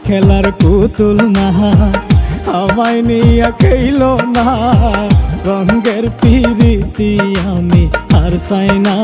খেলার পুতুল না, আমায় নিয়া খেইলো না। রঙের পিরিতি আমি আর চাই না।